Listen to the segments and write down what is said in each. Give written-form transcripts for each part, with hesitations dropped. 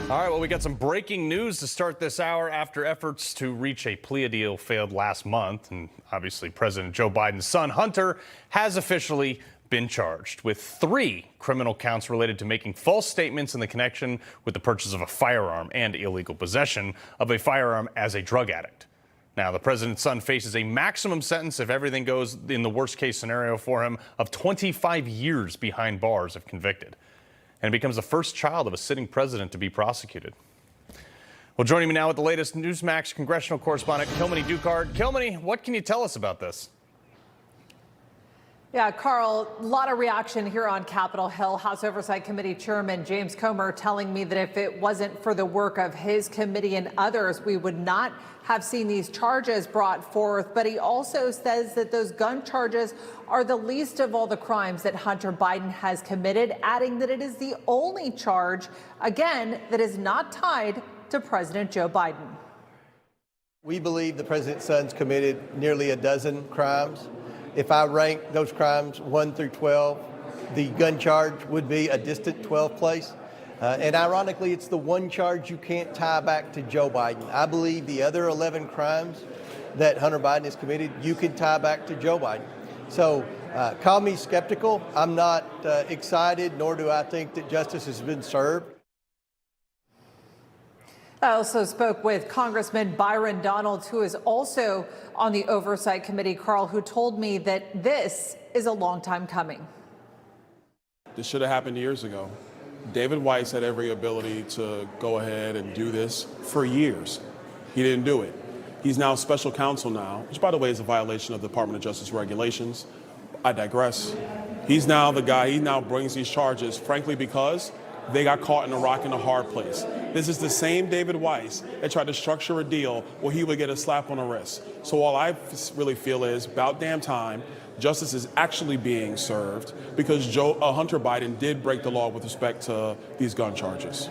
All right, well, we got some breaking news to start this hour after efforts to reach a plea deal failed last month. And obviously, President Joe Biden's son, Hunter, has officially been charged with 3 criminal counts related to making false statements in the connection with the purchase of a firearm and illegal possession of a firearm as a drug addict. Now, the president's son faces a maximum sentence if everything goes in the worst case scenario for him of 25 years behind bars if convicted, and becomes the first child of a sitting president to be prosecuted. Well, joining me now with the latest, Newsmax congressional correspondent Kilmeny Duchardt. Kilmeny, what can you tell us about this? Yeah, Carl, a lot of reaction here on Capitol Hill. House Oversight Committee Chairman James Comer telling me that if it wasn't for the work of his committee and others, we would not have seen these charges brought forth. But he also says that those gun charges are the least of all the crimes that Hunter Biden has committed, adding that it is the only charge, again, that is not tied to President Joe Biden. We believe the president's son's committed nearly a dozen crimes. If I rank those crimes 1 through 12, the gun charge would be a distant 12th place. And ironically, it's the one charge you can't tie back to Joe Biden. I believe the other 11 crimes that Hunter Biden has committed, you can tie back to Joe Biden. So call me skeptical. I'm not excited, nor do I think that justice has been served. I also spoke with Congressman Byron, who is also on the Oversight Committee, Carl, who told me that this is a long time coming. This should have happened years ago. David Weiss had every ability to go ahead and do this for years. He didn't do it. He's now special counsel now, which, by the way, is a violation of the Department of Justice regulations. I digress. He's now the guy, he now brings these charges, frankly, because they got caught in a rock and a hard place. This is the same David Weiss that tried to structure a deal where he would get a slap on the wrist. So all I really feel is, about damn time, justice is actually being served because Hunter Biden did break the law with respect to these gun charges.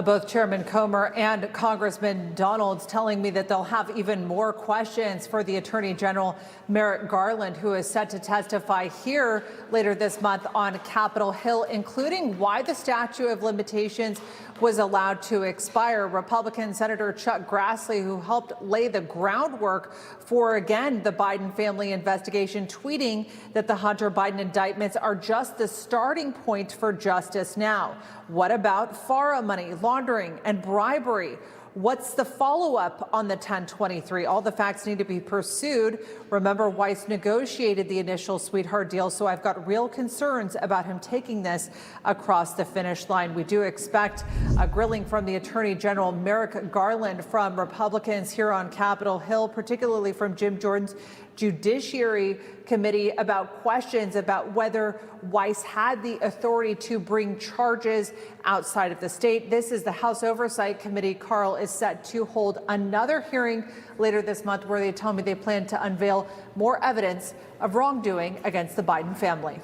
Both Chairman Comer and Congressman Donalds telling me that they'll have even more questions for the Attorney General Merrick Garland, who is set to testify here later this month on Capitol Hill, including why the statute of limitations was allowed to expire. Republican Senator Chuck Grassley, who helped lay the groundwork for, again, the Biden family investigation, tweeting that the Hunter Biden indictments are just the starting point for justice now. What about FARA money, laundering, and bribery? What's the follow-up on the 1023? All the facts need to be pursued. Remember, Weiss negotiated the initial sweetheart deal, so I've got real concerns about him taking this across the finish line. We do expect a grilling from the Attorney General Merrick Garland from Republicans here on Capitol Hill, particularly from Jim Jordan's Judiciary Committee, about questions about whether Weiss had the authority to bring charges outside of the state. This is the House Oversight Committee, Carl, is set to hold another hearing later this month where they tell me they plan to unveil more evidence of wrongdoing against the Biden family.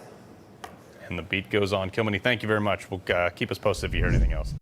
And the beat goes on. Kilmeny, thank you very much. We'll keep us posted if you hear anything else.